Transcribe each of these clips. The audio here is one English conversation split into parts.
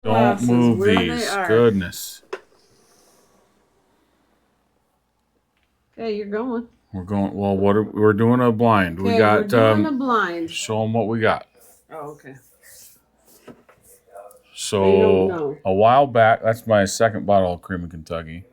Don't move these. Goodness. Okay, you're going. We're going. Well, we're doing a blind. Okay, we got. We're doing a blind. Show them what we got. Oh, okay. So a while back, that's my second bottle of Cream of Kentucky.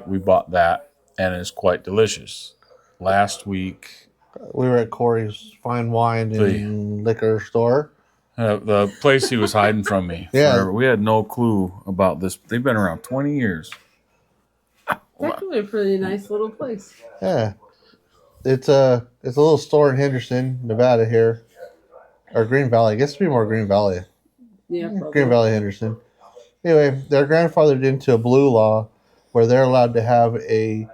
We bought that, and it's quite delicious. Last week, we were at Corey's Fine Wine and Liquor Store. The place he was hiding from me. Yeah, we had no clue about this. They've been around 20 years. It's actually a pretty nice little place. Yeah, it's a little store in Henderson, Nevada here, or Green Valley. I guess it'd be more Green Valley. Yeah, probably. Green Valley, Henderson. Anyway, they're grandfathered into a blue law where they're allowed to have a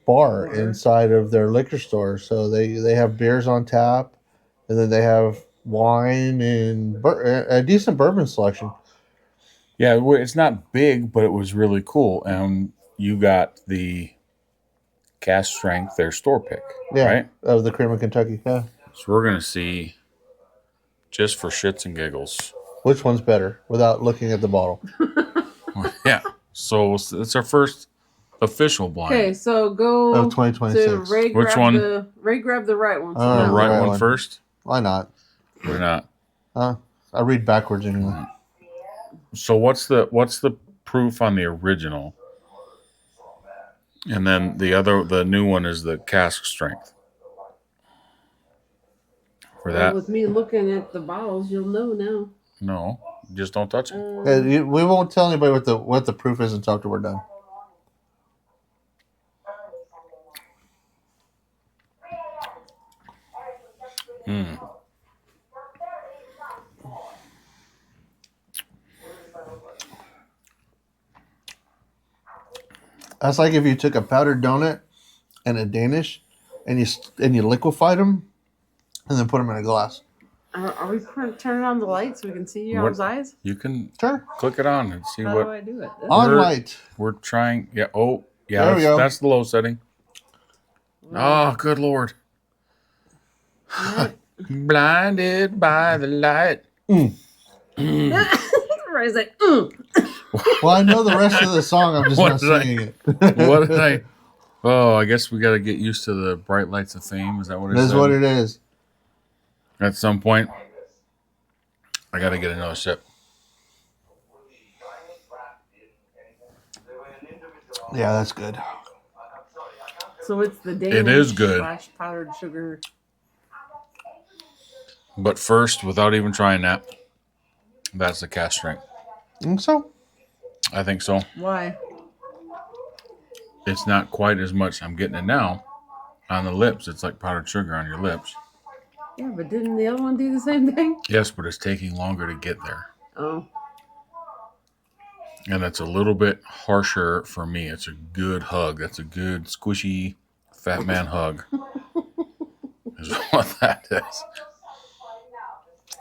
bar inside of their liquor store. So they have beers on tap, and then they have wine and a decent bourbon selection. Yeah, it's not big, but it was really cool. And you got the cask strength, their store pick, right? Of the Cream of Kentucky, yeah. So we're going to see, just for shits and giggles, which one's better without looking at the bottle. Yeah. So it's our first official blind. Okay, so go of 2026. to Ray. Which one? Ray, grab the right one. The right one first? Why not? Why not? I read backwards anyway. So what's the proof on the original? And then the new one is the cask strength. For that, with me looking at the bottles, you'll know now. No, just don't touch it. We won't tell anybody what the proof is until after we're done. That's like if you took a powdered donut and a Danish, and you liquefied them, and then put them in a glass. Are we turning on the light so we can see your eyes? You can click it on and see How do I do it? On light. We're trying. Yeah. Oh, yeah. There we go. That's the low setting. Wow. Oh, good Lord. Blinded by the light. Ray's like, Well, I know the rest of the song. I'm just not singing it. What did I? Oh, I guess we got to get used to the bright lights of fame. Is that what it is? That's what it is. At some point, I got to get another sip. Yeah, that's good. So it's the Danish it is good. / powdered sugar. But first, without even trying that, that's the cask strength. Think so? I think so. Why? It's not quite as much. I'm getting it now on the lips. It's like powdered sugar on your lips. Yeah, but didn't the other one do the same thing? Yes, but it's taking longer to get there. Oh. And it's a little bit harsher for me. It's a good hug. That's a good squishy fat man hug. Is what that is.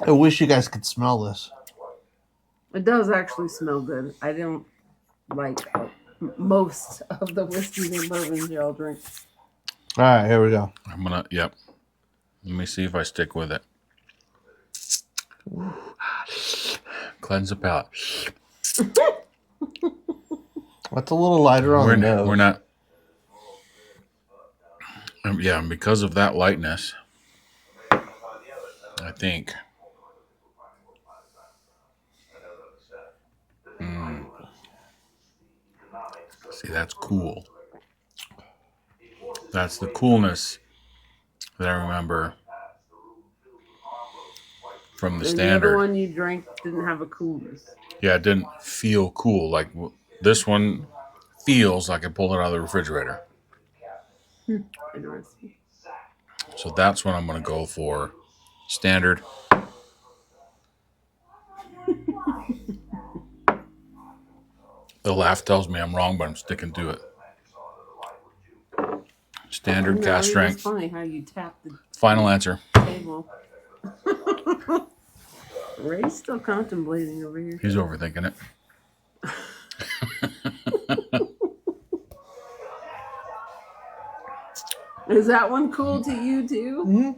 I wish you guys could smell this. It does actually smell good. I don't like most of the whiskeys and bourbons y'all drink. All right, here we go. Yep. Let me see if I stick with it. Cleanse the palate. That's a little lighter on the nose. We're not. Yeah, and because of that lightness, I think. See, that's cool. That's the coolness that I remember from the standard. The other one you drank didn't have a coolness. Yeah, it didn't feel cool. Like this one feels like I pulled it out of the refrigerator. Interesting. So that's what I'm going to go for. Standard. The laugh tells me I'm wrong, but I'm sticking to it. Standard cask strength. It's funny how you tap the final answer. Table. Ray's still contemplating over here. He's overthinking it. Is that one cool to you too? Mm-hmm.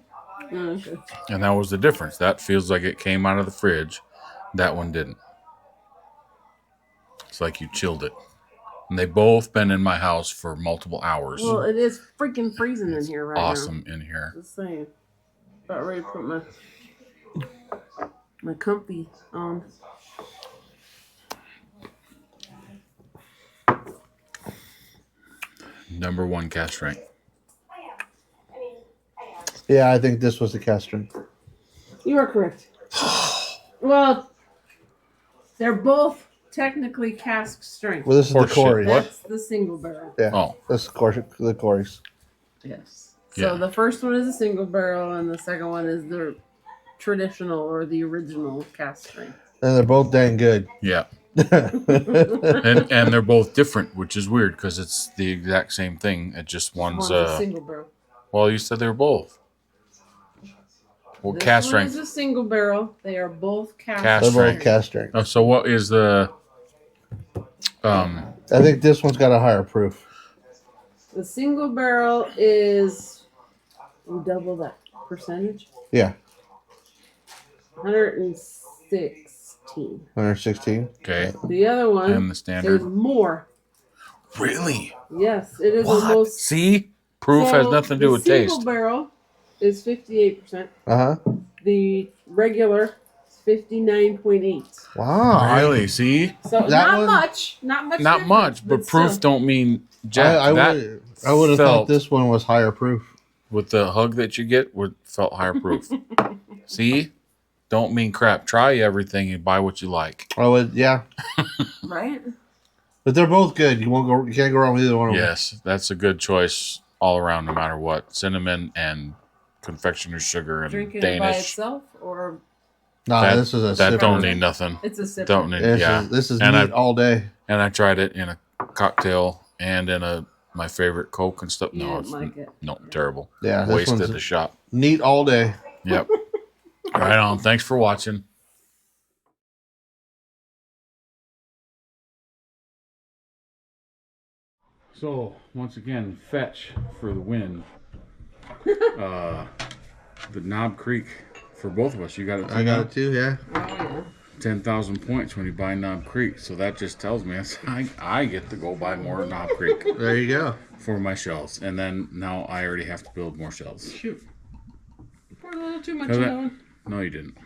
Oh, okay. And that was the difference. That feels like it came out of the fridge. That one didn't. It's like you chilled it. And they both been in my house for multiple hours. Well, it is freaking freezing in here right Awesome in here. now. Just saying. About ready to put my comfy on. Number 1 cast strength. Yeah, I think this was the cast strength. You are correct. Well, they're both technically cask strength. Well, this is the Horseshit. Corey. What? That's the single barrel. Yeah. Oh. This is the Corey's. Yes. So Yeah. the first one is a single barrel, and the second one is the traditional or the original cast strength. And they're both dang good. Yeah. and And they're both different, which is weird because it's the exact same thing. It just one's a single barrel. well, you said they were both. Well, This cast one strength. is a single barrel. They are both cast Cast they're strength. both cast strength. Oh, so what is the I think this one's got a higher proof. The single barrel is double that percentage. Yeah. 116. 116. okay? The other one And the is standard. more. Really? Yes, it is What? almost. See, proof has nothing to do with The taste. single barrel is 58%. Uh-huh. The regular is 59.8. Wow. Really? See, So That not one- much. Not much. not difference, much, but proof still. don't mean jack. I That would have thought felt- this one was higher proof. with the hug that you get felt higher proof. See, don't mean crap. Try everything and buy what you like. I would, yeah. Right? But they're both good. You can't go wrong with either one of them. Yes, that's a good choice all around, no matter what. Cinnamon and confectioner's sugar and Drinking it by Danish. itself, or Nah, That- this is a That sip. don't need nothing. it's a sip. Don't need. This Yeah, is And neat all day. and I tried it in a cocktail and in my favorite Coke and stuff. You No, didn't it's like it. no terrible. Yeah, this Wasted one's the shot. neat all day. Yep. Right on. Thanks for watching. So once again, fetch for the win. The Knob Creek for both of us. You got it. I got it too, yeah. Oh, yeah. 10,000 points when you buy Knob Creek. So that just tells me I get to go buy more Knob Creek There you go. for my shells. And then now I already have to build more shells. Shoot. Poured a little too much Cause in that- that one. No, you didn't.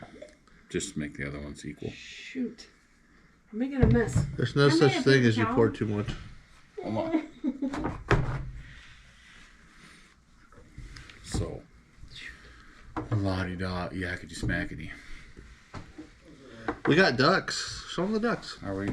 Just make the other ones equal. Shoot. I'm making a mess. There's no I such made a thing big as you towel. pour too much. Hold on. So, la-di-da, yakety smackety. We got ducks. Show them the ducks. Are we?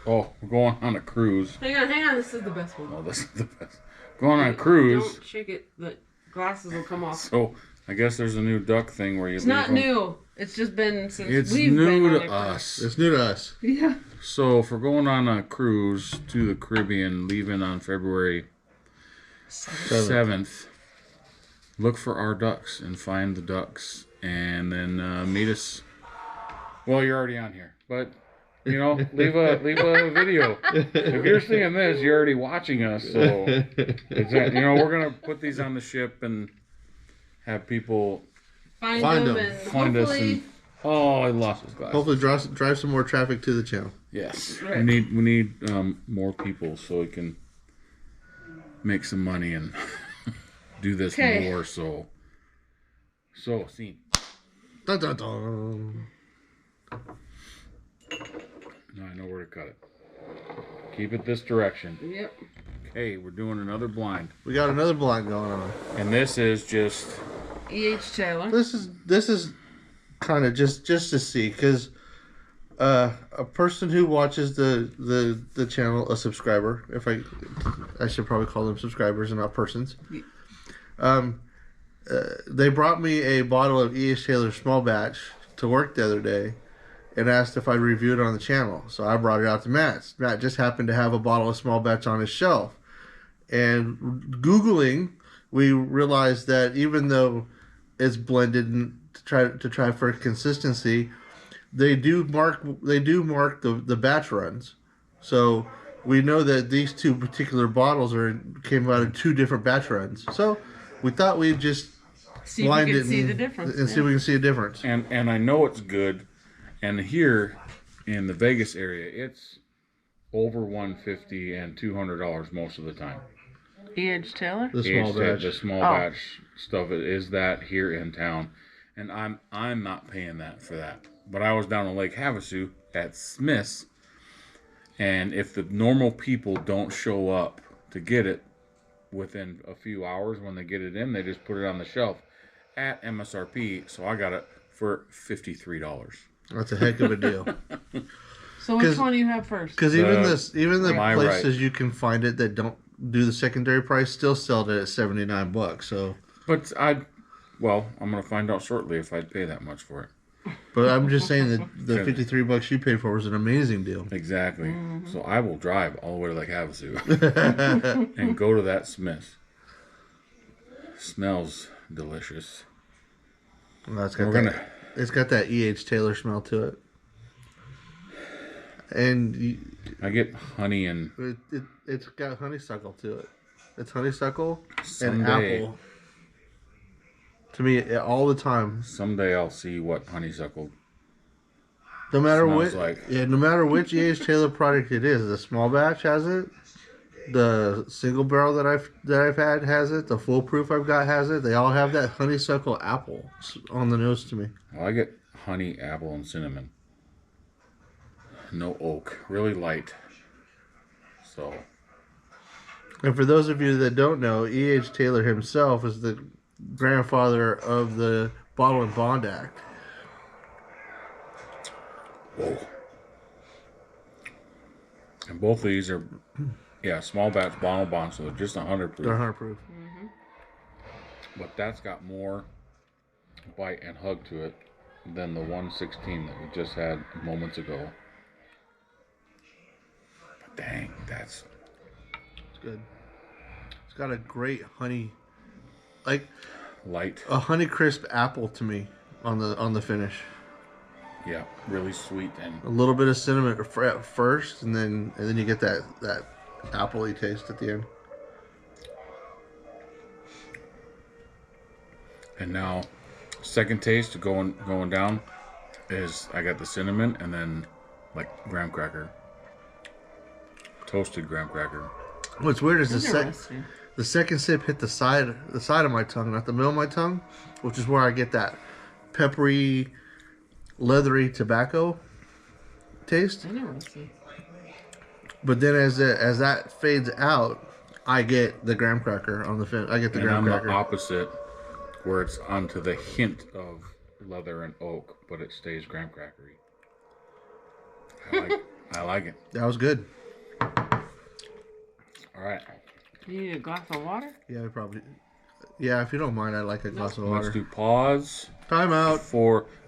Oh, we're going on a cruise. Hang on. This is the best one. Oh, this is the best. Going on a cruise. Don't shake it. The glasses will come off. So, I guess there's a new duck thing where you It's leave not them. new. It's just been since It's we've been new on to it. us. It's new to us. Yeah. So, if we're going on a cruise to the Caribbean, leaving on February 7th, look for our ducks and find the ducks, and then meet us. Well, you're already on here, but you know, leave a video. If you're seeing this, you're already watching us. So, we're gonna put these on the ship and have people Find Find them them. and find us. hopefully And oh, I lost his glasses. Hopefully drive some more traffic to the channel. Yes, Right. we need more people so we can make some money and do this Okay. more. So scene. Dun, dun, dun. Now I know where to cut it. Keep it this direction. Yep. Okay, we're doing another blind, We got another blind going on. and this is just E.H. Taylor. This is kind of just to see, because a person who watches the channel, a subscriber, if I should probably call them subscribers and not persons. They brought me a bottle of E.H. Taylor small batch to work the other day and asked if I'd review it on the channel. So I brought it out to Matt. Matt just happened to have a bottle of small batch on his shelf. And Googling, we realized that even though it's blended and to try for consistency, they do mark the batch runs. So we know that these two particular bottles came out in two different batch runs. So we thought we'd just See if blind you it can see the difference. and see if we can see a difference. and I know it's good, And here in the Vegas area, it's over $150 and $200 most of the time. E.H. Taylor? The small batch. The small batch stuff is that here in town. And I'm not paying that for that. But I was down on Lake Havasu at Smith's, and if the normal people don't show up to get it within a few hours when they get it in, they just put it on the shelf at MSRP. So I got it for $53. That's a heck of a deal. So which one do you have first? Because even the places right. you can find it that don't do the secondary price still sell it at $79. So, but I'm gonna find out shortly if I'd pay that much for it. But I'm just saying that the $53 you paid for was an amazing deal. Exactly. Mm-hmm. So I will drive all the way to Lake Havasu and go to that Smith's. Smells delicious. Well, it's got that E.H. Taylor smell to it. And I get honey and... It's got honeysuckle to it. It's honeysuckle someday, and apple. To me, all the time. Someday I'll see what honeysuckle no matter smells what, like. Yeah, no matter which E.H. Taylor product it is, the small batch has it. The single barrel that I've had has it. The foolproof I've got has it. They all have that honeysuckle apple on the nose to me. Well, I get honey, apple, and cinnamon. No oak. Really light. So. And for those of you that don't know, E.H. Taylor himself is the grandfather of the Bottle and Bond Act. Whoa. And both of these are, small batch bottle bond, so they're just 100 proof. They're 100 proof. Mm-hmm. But that's got more bite and hug to it than the 116 that we just had moments ago. But dang, it's good. It's got a great honey, light, a honey crisp apple to me on the finish. Yeah, really sweet and a little bit of cinnamon at first, and then you get that appley taste at the end. And now, second taste going down is I got the cinnamon and then like graham cracker, toasted graham cracker. What's weird is the second sip hit the side of my tongue, not the middle of my tongue, which is where I get that peppery, leathery tobacco taste. Interesting. But then as that fades out, I get the graham cracker on the fin. I get the graham cracker. The opposite, where it's onto the hint of leather and oak, but it stays graham crackery. I like it. That was good. All right. You need a glass of water? Yeah, probably. Yeah, if you don't mind, I'd like a glass of water. Let's do pause. Time out.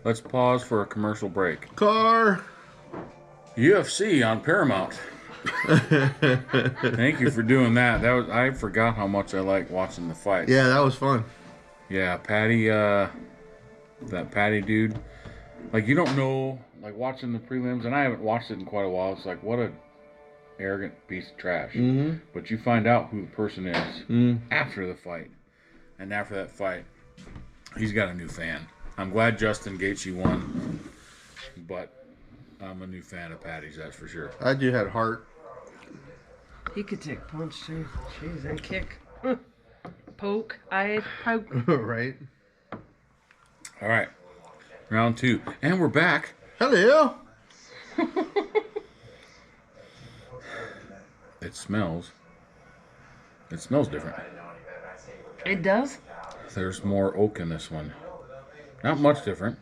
Let's pause for a commercial break. Car. UFC on Paramount. Thank you for doing that. I forgot how much I like watching the fight. Yeah, that was fun. Yeah, Patty, that Patty dude. Like, you don't know, like, watching the prelims, and I haven't watched it in quite a while. It's like, what a arrogant piece of trash. Mm-hmm. But you find out who the person is after the fight. And after that fight, he's got a new fan. I'm glad Justin Gaethje won, but I'm a new fan of Patty's, that's for sure. I do have heart. He could take punch too. Jeez, and kick. Poke. I poke. Right. All right. Round 2. And we're back. Hello. It smells different. It does? There's more oak in this one. Not much different.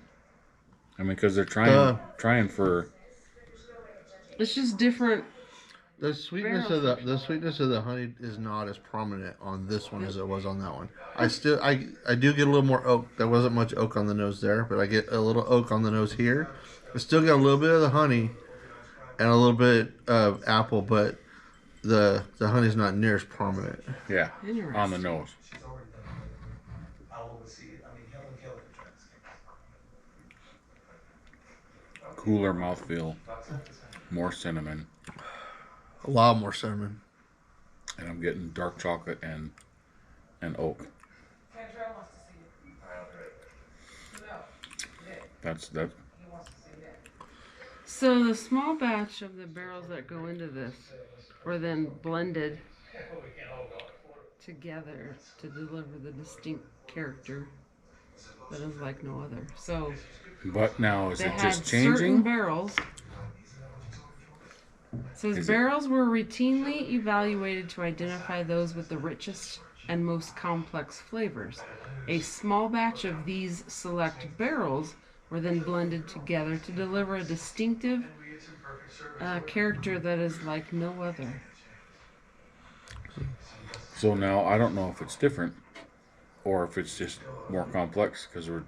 I mean, because they're trying for... It's just different. The sweetness of the honey is not as prominent on this one as it was on that one. I do get a little more oak. There wasn't much oak on the nose there, but I get a little oak on the nose here. I still got a little bit of the honey and a little bit of apple, but the honey's not near as prominent. Yeah, on the nose. Cooler mouthfeel, more cinnamon. A lot more cinnamon. And I'm getting dark chocolate and oak. That's So the small batch of the barrels that go into this were then blended together to deliver the distinct character that is like no other. So But now, is they it had just certain changing? barrels. It says Is it- barrels were routinely evaluated to identify those with the richest and most complex flavors. A small batch of these select barrels were then blended together to deliver a distinctive character that is like no other. So now I don't know if it's different or if it's just more complex because we're.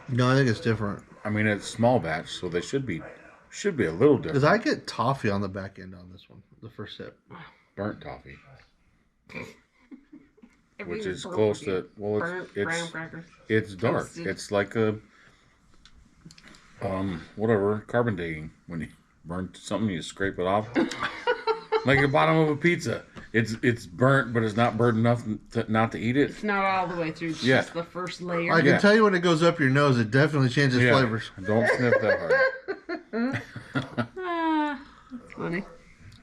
No, I think it's different. I mean, it's small batch, so they should be a little Because different. I get toffee on the back end on this one, the first sip. Burnt toffee, which Everything's is burnt close with you. to well, Burnt graham crackers. it's dark. Toasted. It's like a whatever carbon dating when you burn something, you scrape it off, like the bottom of a pizza. It's burnt, but it's not burnt enough not to eat it. It's not all the way through. It's Yeah. just the first layer. I can Yeah. tell you when it goes up your nose, it definitely changes Yeah. flavors. Don't sniff that hard. That's funny.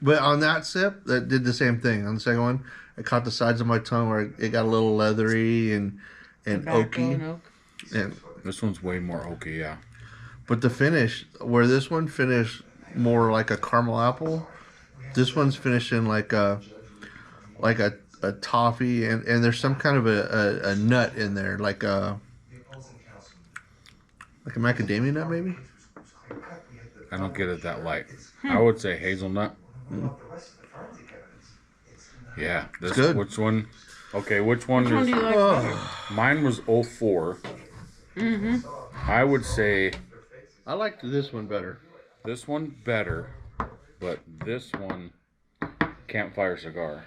But on that sip, that did the same thing. On the second one, it caught the sides of my tongue where it got a little leathery and Tobacco oaky. and oak. And This one's way more oaky, yeah. but the finish, where this one finished more like a caramel apple, this one's finishing like a toffee, and there's some kind of a nut in there, like a macadamia nut maybe. I don't get it that light. I would say hazelnut. Yeah, this good. Which one? Okay, which one Which one is? do you like better? Mine was 04. I would say I liked this one better. this one better, but this one campfire cigar.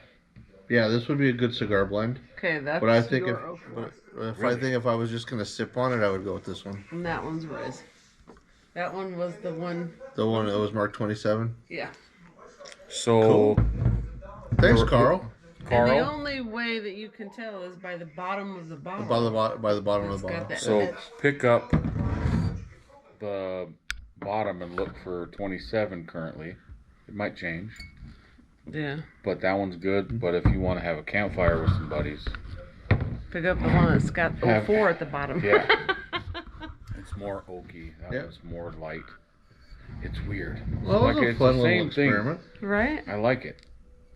Yeah, this would be a good cigar blend. Okay, that's But I think your if oak. if I was just gonna sip on it, I would go with this one. And that one's Riz. That one was the one. The one that was marked 27. Yeah. So, Thanks, Carl. And the Carl. only way that you can tell is by the bottom of the bottle. By the bottom of It's the got bottle. that- So pick up the bottom and look for 27 currently. It might change, Yeah. but that one's good. But if you want to have a campfire with some buddies, Pick up the one that's got Have- 04 at the bottom. yeah. It's more oaky. That Yep. was more light. It's weird. Well, it was a it's fun the little same thing. experiment. Right? I like it,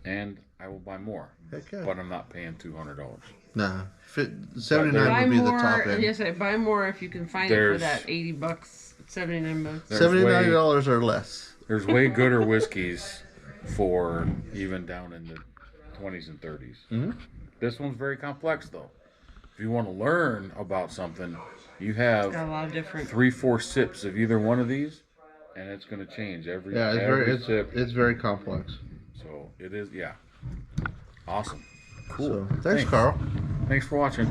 and I will buy more. Heck yeah. But I'm not paying $200. Nah, 79 Buy would be more. the top end. Yes, I buy more if you can find it for There's- that $80, $79. There's $79 or less. There's way gooder whiskeys for even down in the 20s and 30s. Mhm. This one's very complex though. If you want to learn about something, you have Got a lot of different. 3-4 sips of either one of these, and it's going to change every Yeah, every sip. it's very complex. So it is, yeah. Awesome. Cool. So, thanks, Carl. Thanks for watching.